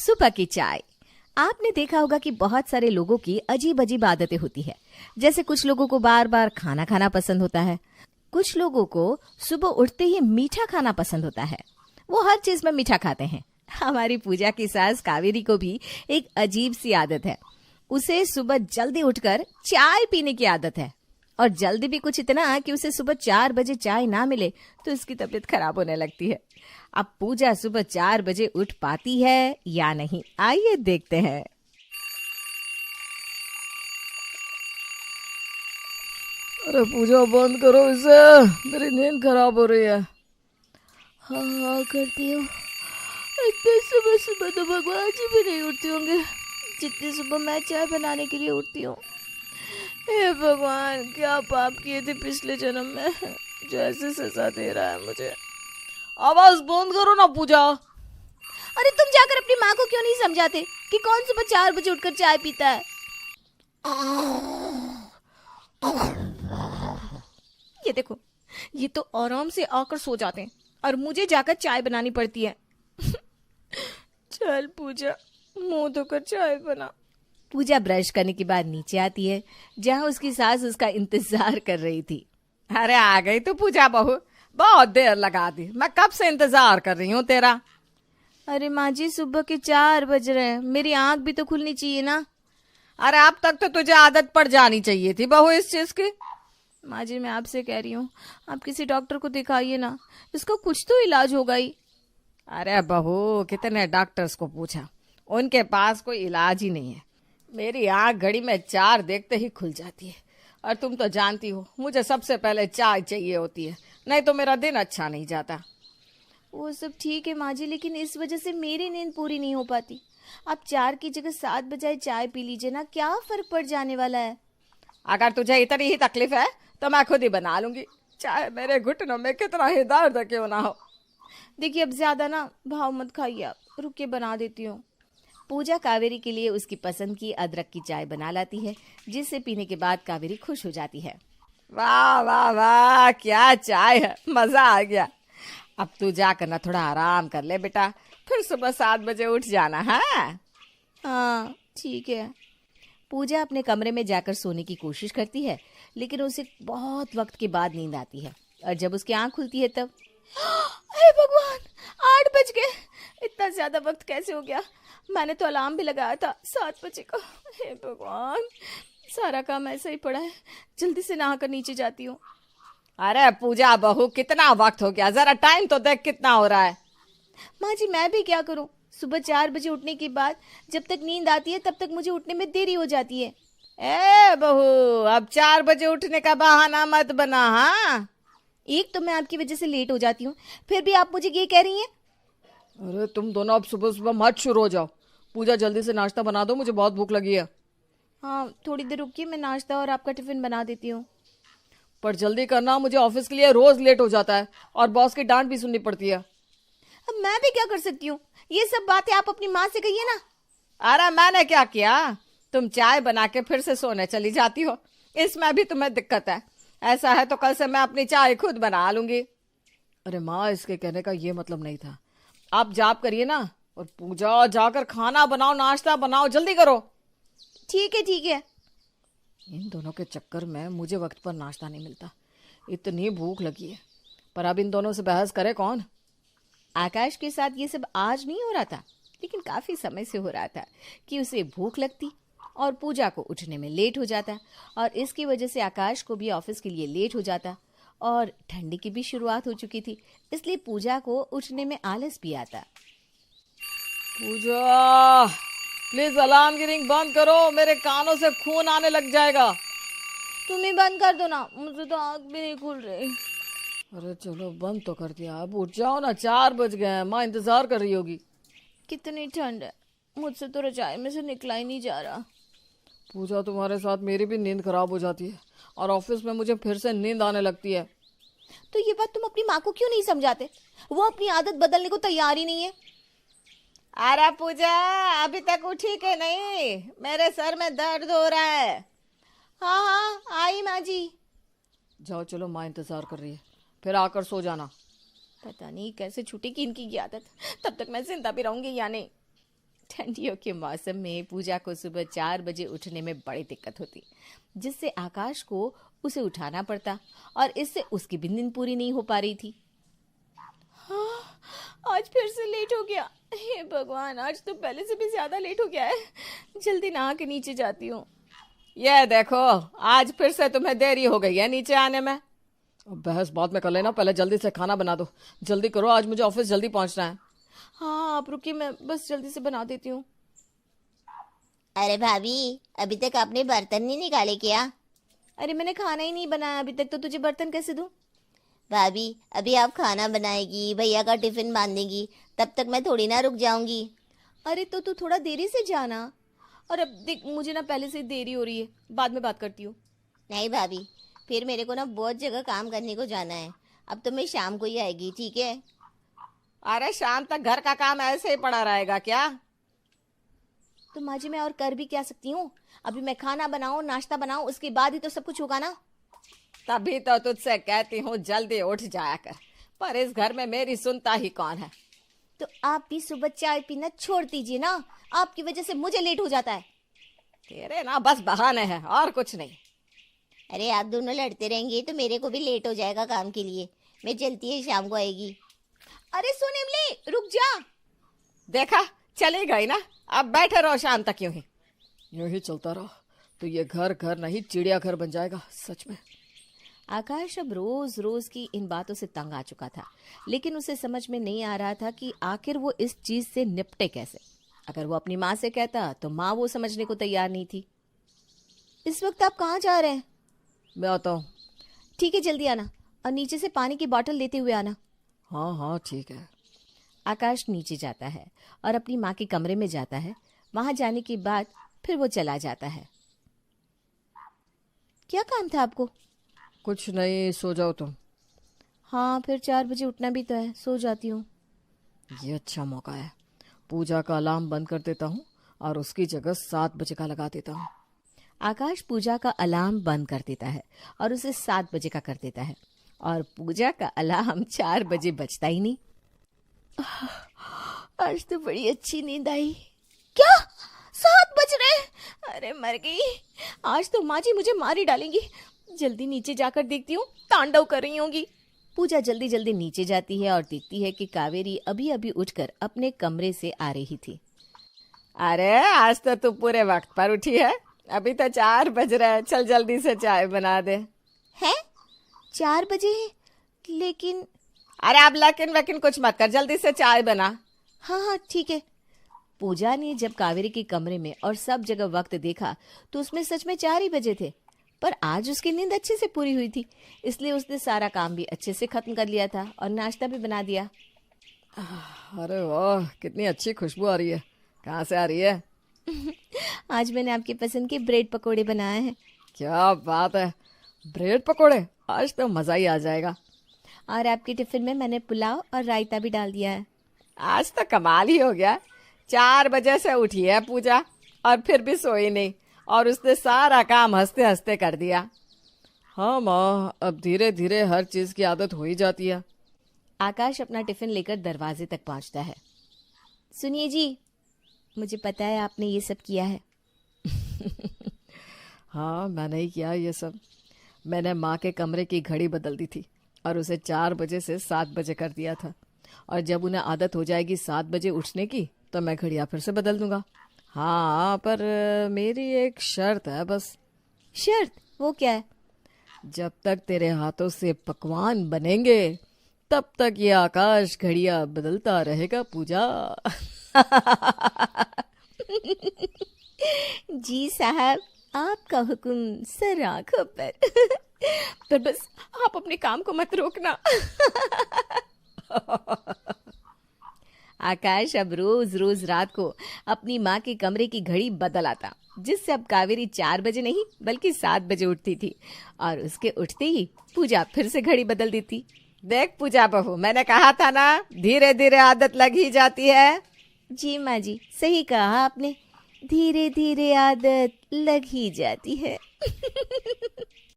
सुबह की चाय। आपने देखा होगा कि बहुत सारे लोगों की अजीब अजीब आदतें होती है। जैसे कुछ लोगों को बार बार खाना खाना पसंद होता है, कुछ लोगों को सुबह उठते ही मीठा खाना पसंद होता है, वो हर चीज में मीठा खाते हैं। हमारी पूजा की सास कावेरी को भी एक अजीब सी आदत है। उसे सुबह जल्दी उठकर चाय पीने की आदत है, और जल्दी भी कुछ इतना कि उसे सुबह 4 बजे चाय ना मिले तो उसकी तबीयत खराब होने लगती है। अब पूजा सुबह 4 बजे उठ पाती है या नहीं, आइए देखते हैं। अरे पूजा बंद करो इसे, मेरी नींद खराब हो रही है। हाँ हाँ करती हूँ। इतने सुबह सुबह तो भगवान जी भी नहीं उठते होंगे जितनी सुबह मैं चाय बनाने के लिए उठती हूँ। हे भगवान, क्या पाप किए थे पिछले जन्म में जो ऐसे सजा दे रहा है मुझे। आवाज बंद करो ना पूजा। अरे तुम जाकर अपनी माँ को क्यों नहीं समझाते कि कौन सुबह 4 बजे उठकर चाय पीता है। ये देखो, ये तो आराम से आकर सो जाते हैं और मुझे जाकर चाय बनानी पड़ती है। चल पूजा, मुंह धोकर चाय बना। पूजा ब्रश करने के बाद नीचे आती है, जहाँ उसकी सास उसका इंतजार कर रही थी। अरे आ गई तो पूजा बहू, बहुत देर लगा दी, मैं कब से इंतजार कर रही हूँ तेरा। अरे माँ जी, सुबह के 4 बज रहे हैं, मेरी आंख भी तो खुलनी चाहिए ना। अरे अब तक तो तुझे आदत पड़ जानी चाहिए थी बहू इस चीज की। माँ जी, मैं आपसे कह रही हूँ, आप किसी डॉक्टर को दिखाइए ना, इसका कुछ तो इलाज होगा ही। अरे बहू, कितने डॉक्टर्स को पूछा, उनके पास कोई इलाज ही नहीं है। मेरी आंख घड़ी में 4 देखते ही खुल जाती है, और तुम तो जानती हो मुझे सबसे पहले चाय चाहिए होती है, नहीं तो मेरा दिन अच्छा नहीं जाता। वो सब ठीक है माँ जी, लेकिन इस वजह से मेरी नींद पूरी नहीं हो पाती। आप 4 की जगह 7 बजाय चाय पी लीजिए ना, क्या फर्क पड़ जाने वाला है। अगर तुझे इतनी ही तकलीफ है तो मैं खुद ही बना लूंगी, चाहे मेरे घुटनों में कितना ही दर्द क्यों ना हो। देखिए, अब ज्यादा ना भाव मत खाइए, आप रुक के बना देती हूँ। पूजा कावेरी के लिए उसकी पसंद की अदरक की चाय बना लाती है, जिसे पीने के बाद कावेरी खुश हो जाती है। वाह वाह वाह, क्या चाय है, मजा आ गया। अब तू जाकर ना थोड़ा आराम कर ले बेटा, फिर सुबह 7 बजे उठ जाना है। हाँ ठीक है। पूजा अपने कमरे में जाकर सोने की कोशिश करती है, लेकिन उसे बहुत वक्त के बाद नींद आती है, और जब उसकी आंख खुलती है तब हे भगवान, 8 बज गए। इतना ज्यादा वक्त कैसे हो गया? मैंने तो अलार्म भी लगाया था 7 बजे का। हे भगवान, सारा काम ऐसा ही पड़ा है। जल्दी से नहाकर नीचे जाती हूँ। अरे पूजा बहू, कितना वक्त हो गया, जरा टाइम तो देख कितना हो रहा है। माँ जी, मैं भी क्या करूँ, सुबह 4 बजे उठने के बाद जब तक नींद आती है तब तक मुझे उठने में देरी हो जाती है। ए बहू, अब 4 बजे उठने का बहाना मत बना। हाँ, एक तो मैं आपकी वजह से लेट हो जाती हूँ, फिर भी आप मुझे ये कह रही हैं। अरे तुम दोनों अब सुबह सुबह मत शुरू हो जाओ। पूजा जल्दी से नाश्ता बना दो, मुझे बहुत भूख लगी है। हाँ थोड़ी देर रुकिए, मैं नाश्ता और आपका टिफिन बना देती हूँ। पर जल्दी करना, मुझे ऑफिस के लिए रोज लेट हो जाता है और बॉस की डांट भी सुननी पड़ती है। अब मैं भी क्या कर सकती हूँ, ये सब बातें आप अपनी माँ से कहिए ना। अरे मैंने क्या किया, तुम चाय बना के फिर से सोने चली जाती हो, इसमें भी तुम्हें दिक्कत है। ऐसा है तो कल से मैं अपनी चाय खुद बना लूंगी। अरे माँ, इसके कहने का ये मतलब नहीं था। आप जाप करिए ना, और पूजा जाकर खाना बनाओ, नाश्ता बनाओ, जल्दी करो। ठीक है ठीक है। इन दोनों के चक्कर में मुझे वक्त पर नाश्ता नहीं मिलता, इतनी भूख लगी है। पर अब इन दोनों से बहस करे कौन। आकाश के साथ ये सब आज नहीं हो रहा था, लेकिन काफी समय से हो रहा था कि उसे भूख लगती और पूजा को उठने में लेट हो जाता, और इसकी वजह से आकाश को भी ऑफिस के लिए लेट हो जाता, और ठंडी की भी शुरुआत हो चुकी थी, इसलिए पूजा को उठने में आलस भी आता। पूजा प्लीज अलार्म की रिंग बंद करो, मेरे कानों से खून आने लग जाएगा। तुम ही बंद कर दो ना, मुझे तो आँख भी नहीं खुल रही। अरे चलो बंद तो कर दिया, अब उठ जाओ ना, 4 बज गए हैं, माँ इंतजार कर रही होगी। कितनी ठंड है, मुझसे तो रजाई में से निकला ही नहीं जा रहा। पूजा, तुम्हारे साथ मेरी भी नींद खराब हो जाती है, और ऑफिस में मुझे फिर से नींद आने लगती है। तो ये बात तुम अपनी माँ को क्यों नहीं समझाते? वो अपनी आदत बदलने को तैयार ही नहीं है। अरे पूजा, अभी तक उठी के नहीं, मेरे सर में दर्द हो रहा है। हाँ हाँ आई माँ जी। जाओ चलो, माँ इंतजार कर रही है, फिर आकर सो जाना। पता नहीं कैसे छूटेगी इनकी ये आदत, तब तक मैं जिंदा भी रहूंगी या नहीं। ठंडियों के मौसम में पूजा को सुबह 4 बजे उठने में बड़ी दिक्कत होती, जिससे आकाश को उसे उठाना पड़ता और इससे उसकी भी नींद पूरी नहीं हो पा रही थी। हाँ, आज फिर से लेट हो गया। हे भगवान, आज तो पहले से भी ज्यादा लेट हो गया है। जल्दी नहा के नीचे जाती हूँ। ये देखो, आज फिर से तुम्हें देरी हो गई है नीचे आने में। अब बहस बाद में कर लेना, पहले जल्दी से खाना बना दो। जल्दी करो, आज मुझे ऑफिस जल्दी पहुंचना है। हाँ, आप रुकिए, मैं बस जल्दी से बना देती हूँ। अरे भाभी, अभी तक आपने बर्तन नहीं निकाले क्या? अरे मैंने खाना ही नहीं बनाया अभी तक, तो तुझे बर्तन कैसे दूँ? भाभी, अभी आप खाना बनाएगी, भैया का टिफिन बांधेगी, तब तक मैं थोड़ी ना रुक जाऊंगी। अरे तो तू थोड़ा देरी से जाना। और अब देख, मुझे ना पहले से देरी हो रही है, बाद में बात करती हूँ। नहीं भाभी, फिर मेरे को ना बहुत जगह काम करने को जाना है। अब तो मैं शाम को ही आएगी, ठीक है? अरे शाम तक घर का काम ऐसे ही पड़ा रहेगा क्या? तो माँ जी, मैं और कर भी क्या सकती हूँ? अभी मैं खाना बनाऊँ, नाश्ता बनाऊँ, उसके बाद ही तो सब कुछ होगा ना। तभी तो तुझसे कहती हूँ जल्दी उठ जाया कर, पर इस घर में मेरी सुनता ही कौन है। तो आप भी सुबह चाय पीना छोड़ दीजिए ना, आपकी वजह से मुझे लेट हो जाता है। तेरे ना बस बहाने हैं और कुछ नहीं। अरे आप दोनों लड़ते रहेंगे तो मेरे को भी लेट हो जाएगा काम के लिए। मैं चलती है, शाम को आएगी। अरे सुन इमली, रुक जा। देखा, चली गई ना। अब बैठे रहो शाम तक यूं ही चलता रहो तो ये घर घर नहीं चिड़ियाघर बन जाएगा सच में। आकाश अब रोज रोज की इन बातों से तंग आ चुका था, लेकिन उसे समझ में नहीं आ रहा था कि आखिर वो इस चीज से निपटे कैसे। अगर वो अपनी माँ से कहता तो माँ वो समझने को तैयार नहीं थी। इस वक्त आप कहाँ जा रहे हैं? मैं आता हूँ। ठीक है, जल्दी आना, और नीचे से पानी की बोतल लेते हुए आना। हाँ हाँ ठीक है। आकाश नीचे जाता है और अपनी माँ के कमरे में जाता है। वहां जाने के बाद फिर वो चला जाता है। क्या काम था आपको? कुछ नहीं, सो जाओ तुम। हाँ, फिर 4 बजे उठना भी तो है, सो जाती हूँ। ये अच्छा मौका है, पूजा का अलार्म बंद कर देता हूँ और उसकी जगह 7 बजे का लगा देता हूँ। आकाश पूजा का अलार्म बंद कर देता है और उसे 7 बजे का कर देता है, और पूजा का अलार्म 4 बजे बजता ही नहीं। आज तो बड़ी अच्छी नींद आई। क्या 7 बज रहे? अरे मर गई, आज तो माँ जी मुझे मार ही डालेंगी। जल्दी नीचे जाकर देखती हूँ, तांडव कर रही होंगी। पूजा जल्दी जल्दी नीचे जाती है और देखती है कि कावेरी अभी अभी उठकर अपने कमरे से आ रही थी। अरे आज तो तू पूरे वक्त पर उठी है, अभी तो 4 बज रहे हैं। चल जल्दी से चाय बना दे। हैं? 4 बजे है, लेकिन अरे अब लेकिन वकिन कुछ मत कर, जल्दी से चाय बना। हाँ हाँ ठीक है। पूजा ने जब कावेरी के कमरे में और सब जगह वक्त देखा तो उसमें सच में 4 ही बजे थे, पर आज उसकी नींद अच्छे से पूरी हुई थी, इसलिए उसने सारा काम भी अच्छे से खत्म कर लिया था और नाश्ता भी बना दिया। अरे वाह, कितनी अच्छी खुशबू आ रही है। कहाँ से आ रही है? आज मैंने आपके पसंद के ब्रेड पकोड़े बनाए हैं। क्या बात है, ब्रेड पकोड़े, आज तो मजा ही आ जाएगा। और आपके टिफिन में मैंने पुलाव और रायता भी डाल दिया है। आज तो कमाल ही हो गया। 4 बजे से उठी है पूजा और फिर भी सोई नहीं, और उसने सारा काम हंसते हंसते कर दिया। हाँ माँ, अब धीरे धीरे हर चीज की आदत हो ही जाती है। आकाश अपना टिफिन लेकर दरवाजे तक पहुंचता है। सुनिए जी, मुझे पता है आपने ये सब किया है। हाँ, मैंने ही किया ये सब। मैंने माँ के कमरे की घड़ी बदल दी थी और उसे 4 बजे से 7 बजे कर दिया था, और जब उन्हें आदत हो जाएगी 7 बजे उठने की तो मैं घड़ियाँ फिर से बदल दूंगा। हाँ, पर मेरी एक शर्त है बस। शर्त? वो क्या है? जब तक तेरे हाथों से पकवान बनेंगे तब तक ये आकाश घड़ियाँ बदलता रहेगा पूजा। जी साहब, आपका हुक्म सर आंखों पर। पर बस आप अपने काम को मत रोकना। आकाश अब रोज रोज रात को अपनी माँ के कमरे की घड़ी बदल आता, जिससे अब कावेरी 4 बजे नहीं बल्कि 7 बजे उठती थी, और उसके उठते ही पूजा फिर से घड़ी बदल देती। देख पूजा बहू, मैंने कहा था ना, धीरे धीरे आदत लग ही जाती है। जी माँ जी, सही कहा आपने, धीरे धीरे आदत लग ही जाती है।